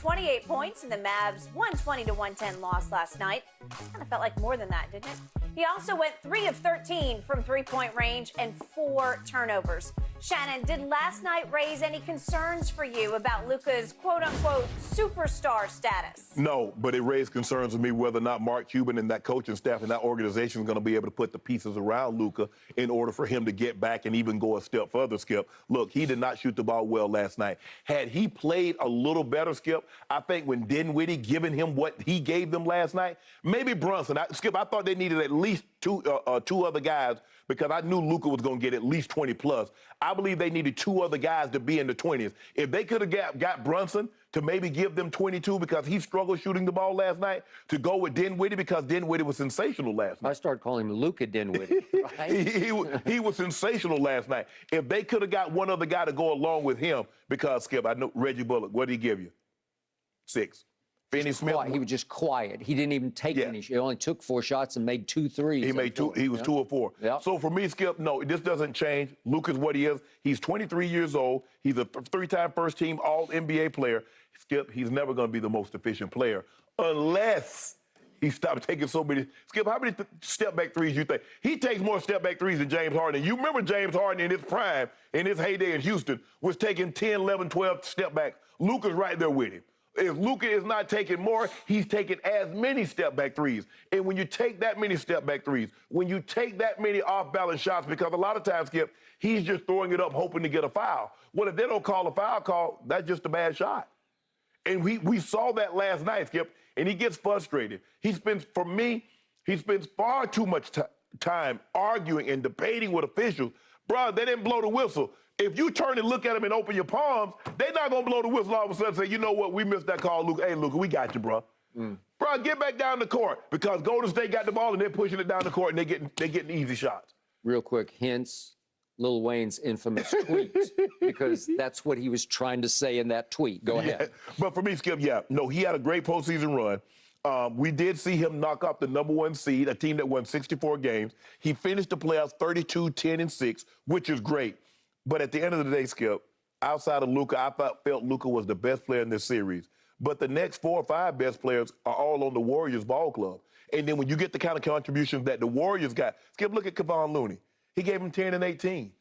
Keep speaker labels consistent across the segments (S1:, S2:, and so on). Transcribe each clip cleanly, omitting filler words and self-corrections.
S1: 28 points in the Mavs' 120-110 loss last night. Kind of felt like more than that, didn't it? He also went 3 of 13 from three-point range and 4 turnovers. Shannon, did last night raise any concerns for you about Luka's quote-unquote superstar status?
S2: No, but it raised concerns with me whether or not Mark Cuban and that coaching staff and that organization is going to be able to put the pieces around Luka in order for him to get back and even go a step further, Skip. Look, he did not shoot the ball well last night. Had he played a little better, Skip, I think when Dinwiddie giving him what he gave them last night, maybe Brunson. Skip, I thought they needed at least two other guys because I knew Luka was going to get at least 20 plus. I believe they needed 2 other guys to be in the 20s. If they could have got Brunson to maybe give them 22 because he struggled shooting the ball last night, to go with Dinwiddie because Dinwiddie was sensational last night.
S3: I started calling him Luka Dinwiddie. Right?
S2: he was sensational last night. If they could have got one other guy to go along with him, because, Skip, I know Reggie Bullock, what did he give you? 6. Finney Smith.
S3: He was just quiet. He didn't even take any. He only took 4 shots and made 2 threes.
S2: He made 2. He was 2 or 4.
S3: Yep.
S2: So for me, Skip, no, this doesn't change. Luka's what he is. He's 23 years old. He's a 3-time first-team All-NBA player. Skip, he's never going to be the most efficient player unless he stops taking so many. Skip, how many step-back threes you think? He takes more step-back threes than James Harden. You remember James Harden in his prime, in his heyday in Houston, was taking 10, 11, 12 step-backs. Luka's right there with him. If Luka is not taking more, he's taking as many step-back threes. And when you take that many step-back threes, when you take that many off-balance shots, because a lot of times, Skip, he's just throwing it up hoping to get a foul. Well, if they don't call a foul call, that's just a bad shot. And we saw that last night, Skip, and he gets frustrated. He spends far too much time arguing and debating with officials. Bro, they didn't blow the whistle. If you turn and look at them and open your palms, they're not going to blow the whistle all of a sudden and say, you know what, we missed that call, Luka. Hey, Luka, we got you, bro. Bro, get back down the court because Golden State got the ball and they're pushing it down the court and they're getting easy shots.
S3: Real quick, hence Lil Wayne's infamous tweet, because that's what he was trying to say in that tweet. Go ahead.
S2: But for me, Skip, no, he had a great postseason run. We did see him knock off the #1 seed, a team that won 64 games. He finished the playoffs 32, 10, and 6, which is great. But at the end of the day, Skip, outside of Luka, I felt Luka was the best player in this series. But the next 4 or 5 best players are all on the Warriors ball club. And then when you get the kind of contributions that the Warriors got, Skip, look at Kevon Looney. He gave him 10 and 18.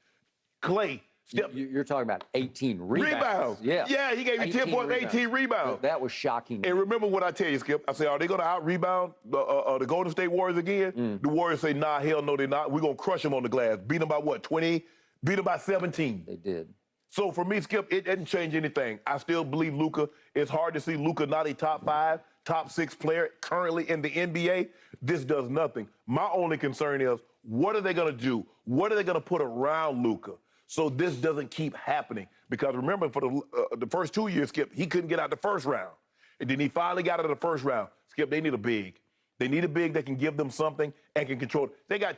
S2: Clay.
S3: You're talking about 18 rebounds.
S2: Yeah, he gave you 10 points, 18 rebounds.
S3: That was shocking.
S2: And remember what I tell you, Skip. I say, are they going to out-rebound the Golden State Warriors again? The Warriors say, nah, hell no, they're not. We're going to crush them on the glass. Beat them by what, 20? Beat them by 17.
S3: They did.
S2: So for me, Skip, it didn't change anything. I still believe Luka. It's hard to see Luka not a top 5, top 6 player currently in the NBA. This does nothing. My only concern is, what are they going to do? What are they going to put around Luka so this doesn't keep happening? Because remember, for the first 2 years, Skip, he couldn't get out the first round. And then he finally got out of the first round. Skip, they need a big. They need a big that can give them something and can control it. They get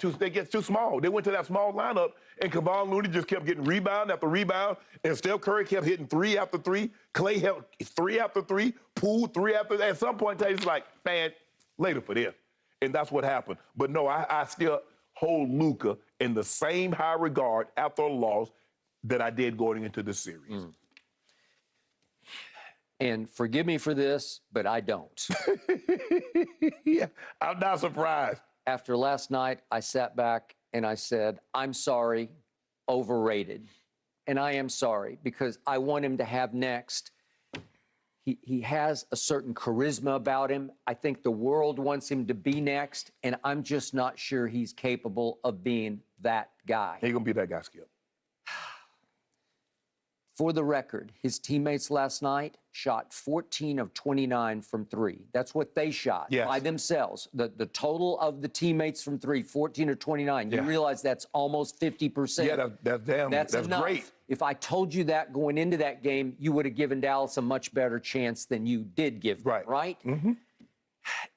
S2: too small. They went to that small lineup, and Kevon Looney just kept getting rebound after rebound, and Steph Curry kept hitting 3 after 3. Clay hit 3 after 3. Poole 3 after. At some point, it's like, man, later for this. And that's what happened. But no, I still hold Luka in the same high regard after a loss that I did going into the series.
S3: And forgive me for this, but I don't.
S2: Yeah, I'm not surprised.
S3: After last night, I sat back and I said, I'm sorry, overrated. And I am sorry because I want him to have next. He has a certain charisma about him. I think the world wants him to be next, and I'm just not sure he's capable of being that guy.
S2: He gonna be that guy, Skip.
S3: For the record, his teammates last night shot 14 of 29 from 3. That's what they shot by themselves. The total of the teammates from 3, 14 or 29. You realize that's almost 50%.
S2: Yeah, that's
S3: enough.
S2: Great.
S3: If I told you that going into that game, you would have given Dallas a much better chance than you did give them, right?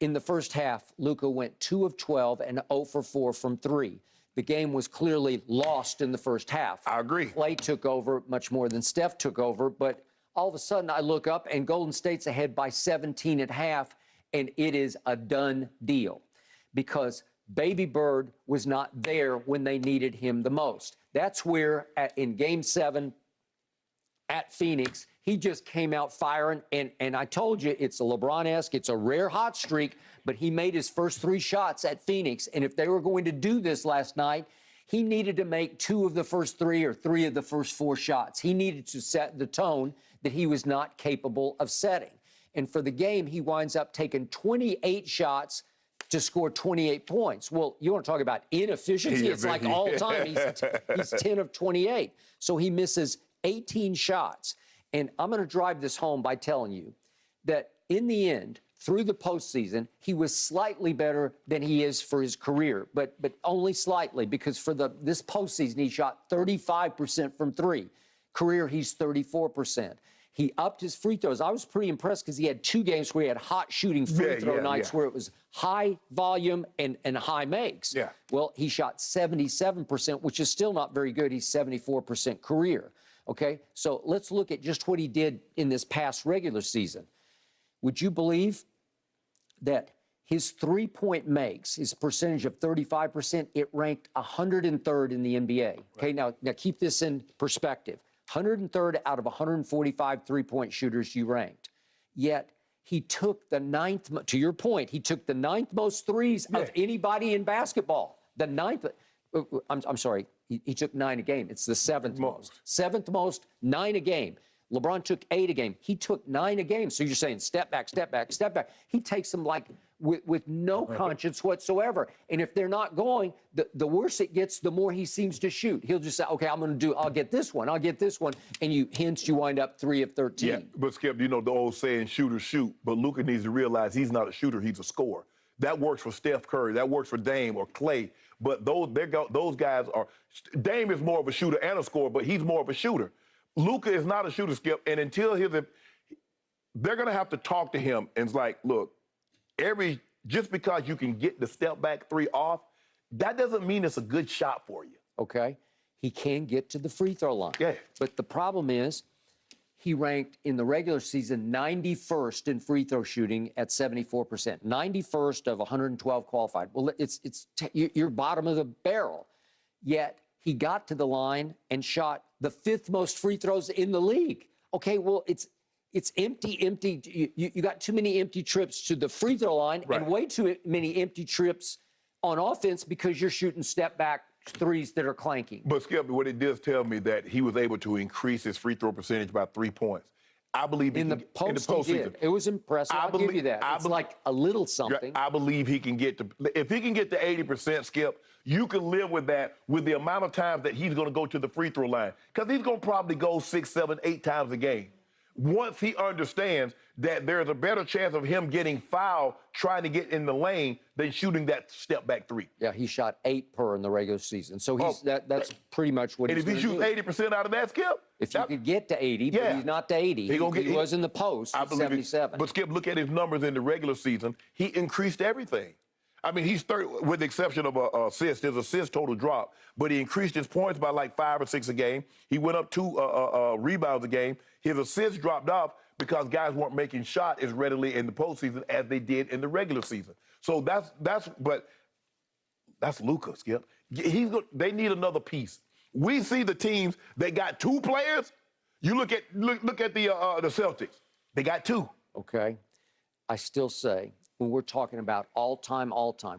S3: In the first half, Luka went 2 of 12 and 0 for 4 from 3. The game was clearly lost in the first half.
S2: I agree.
S3: Clay took over much more than Steph took over, but all of a sudden I look up and Golden State's ahead by 17 at half, and it is a done deal because Baby Bird was not there when they needed him the most. That's where, in Game 7 at Phoenix, He just came out firing, and I told you, it's a LeBron-esque, it's a rare hot streak, but he made his first 3 shots at Phoenix, and if they were going to do this last night, he needed to make 2 of the first 3 or 3 of the first 4 shots. He needed to set the tone that he was not capable of setting. And for the game, he winds up taking 28 shots to score 28 points. Well, you want to talk about inefficiency? It's like all time. He's 10 of 28. So he misses 18 shots. And I'm going to drive this home by telling you that in the end, through the postseason, he was slightly better than he is for his career, but only slightly, because for this postseason, he shot 35% from 3. Career, he's 34%. He upped his free throws. I was pretty impressed because he had 2 games where he had hot shooting free throw nights where it was high volume and high makes.
S2: Yeah.
S3: Well, he shot 77%, which is still not very good. He's 74% career. Okay, so let's look at just what he did in this past regular season. Would you believe that his 3-point makes, his percentage of 35%, it ranked 103rd in the NBA? Okay, now keep this in perspective. 103rd out of 145 3-point shooters you ranked. Yet he took the 9th, to your point, he took the 9th most threes of anybody in basketball. The 9th, I'm sorry, he took 9 a game. It's the 7th most. 7th most, 9 a game. LeBron took 8 a game. He took 9 a game. So you're saying step back, step back, step back. He takes them like with no conscience whatsoever. And if they're not going, the worse it gets, the more he seems to shoot. He'll just say, okay, I'll get this one, I'll get this one. And you wind up 3 of 13.
S2: Yeah, but Skip, you know the old saying, shooters shoot. But Luka needs to realize he's not a shooter, he's a scorer. That works for Steph Curry, that works for Dame or Clay. But those guys are, Dame is more of a shooter and a scorer, but he's more of a shooter. Luka is not a shooter, Skip, and until they're going to have to talk to him and it's like, look, just because you can get the step back 3 off, that doesn't mean it's a good shot for you.
S3: Okay, he can get to the free throw line.
S2: Yeah.
S3: But the problem is, he ranked in the regular season 91st in free throw shooting at 74%. 91st of 112 qualified. Well, you're bottom of the barrel. Yet he got to the line and shot the 5th most free throws in the league. Okay, well, it's empty. You got too many empty trips to the free throw line and way too many empty trips on offense because you're shooting step back threes that are clanking.
S2: But Skip, what it does tell me that he was able to increase his free throw percentage by 3 points. I believe
S3: in the postseason. He did. It was impressive. I'll give you that. It's like a little something.
S2: I believe he can get to, if he can get to 80%, Skip, you can live with that with the amount of times that he's going to go to the free throw line. Because he's going to probably go 6, 7, 8 times a game. Once he understands that there's a better chance of him getting fouled trying to get in the lane than shooting that step back 3.
S3: Yeah, he shot 8 per in the regular season. So that's pretty much what he's going to do.
S2: And if he shoots 80% out of that, Skip?
S3: If you could get to 80, but he's not to 80. He was in the post at 77.
S2: But Skip, look at his numbers in the regular season. He increased everything. I mean, he's third, with the exception of assists. His assist total drop, but he increased his points by like 5 or 6 a game. He went up 2 rebounds a game. His assists dropped off because guys weren't making shots as readily in the postseason as they did in the regular season. So that's Luka, Skip. They need another piece. We see the teams that got 2 players. You look at the Celtics. They got 2.
S3: Okay, I still say, when we're talking about all-time,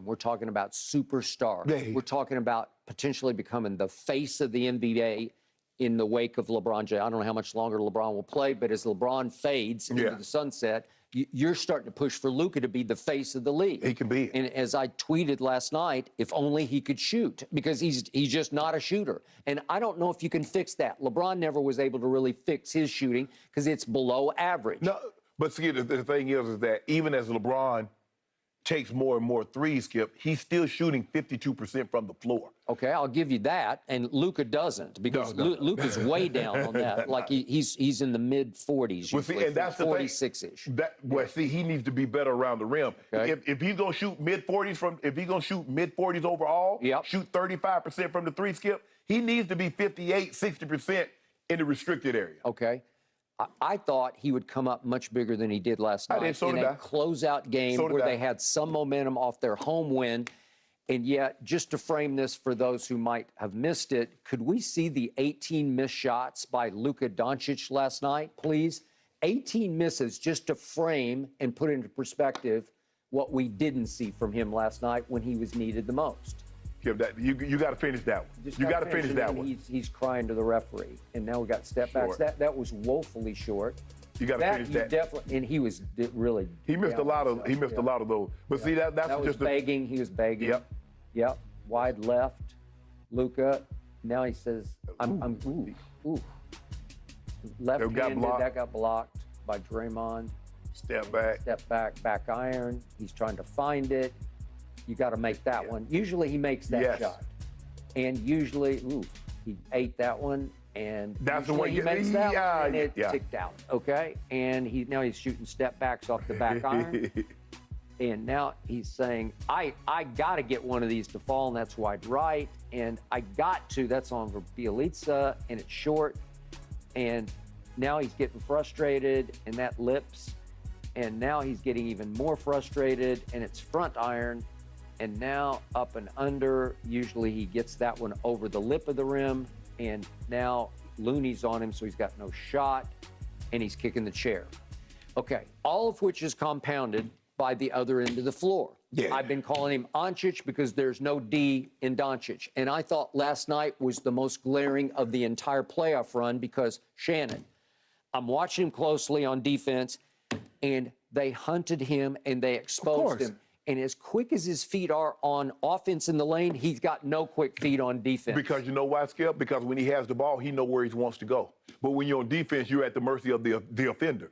S3: we're talking about superstar.
S2: Yeah.
S3: We're talking about potentially becoming the face of the NBA in the wake of LeBron James. I don't know how much longer LeBron will play, but as LeBron fades into the sunset, you're starting to push for Luka to be the face of the league.
S2: He can be.
S3: And as I tweeted last night, if only he could shoot, because he's just not a shooter. And I don't know if you can fix that. LeBron never was able to really fix his shooting because it's below average.
S2: No. But see, the thing is that even as LeBron takes more and more threes, Skip, he's still shooting 52% from the floor.
S3: Okay, I'll give you that, and Luka doesn't, because Luka's way down on that. Like he's in the mid-40s,
S2: well, see, and that's
S3: 46-ish.
S2: See, he needs to be better around the rim.
S3: Okay.
S2: If he's gonna shoot mid-40s overall, shoot 35% from the 3, Skip, he needs to be 58, 60% in the restricted area.
S3: Okay. I thought he would come up much bigger than he did last night in a closeout game where they had some momentum off their home win. And yet, just to frame this for those who might have missed it, could we see the 18 missed shots by Luka Doncic last night, please? 18 misses, just to frame and put into perspective what we didn't see from him last night when he was needed the most.
S2: You got to finish that one. You got to finish that one.
S3: He's crying to the referee, and now we got step backs. That was woefully short.
S2: You got to finish that.
S3: Definitely, and he was really.
S2: He missed a lot of. He missed a lot of those. But see, that's
S3: that was
S2: just
S3: begging. He was begging. Yep. Wide left, Luka. Now he says, ooh. Left-handed. That got blocked by Draymond.
S2: Step back.
S3: Step back. Back iron. He's trying to find it. You got to make that one. Usually he makes that shot. And usually, he ate that one. And
S2: that's the way
S3: he makes that one, and it ticked out. Okay? And now he's shooting step backs off the back iron. And now he's saying, I got to get one of these to fall, and that's wide right. And I got to. That's on for Bielitsa, and it's short. And now he's getting frustrated, and that lips. And now he's getting even more frustrated, and it's front iron. And now up and under. Usually he gets that one over the lip of the rim. And now Looney's on him, so he's got no shot. And he's kicking the chair. Okay, all of which is compounded by the other end of the floor.
S2: Yeah.
S3: I've been calling him Doncic because there's no D in Doncic. And I thought last night was the most glaring of the entire playoff run because, Shannon, I'm watching him closely on defense, and they hunted him and they exposed him. And as quick as his feet are on offense in the lane, he's got no quick feet on defense.
S2: Because you know why, Skip? Because when he has the ball, he knows where he wants to go. But when you're on defense, you're at the mercy of the offender.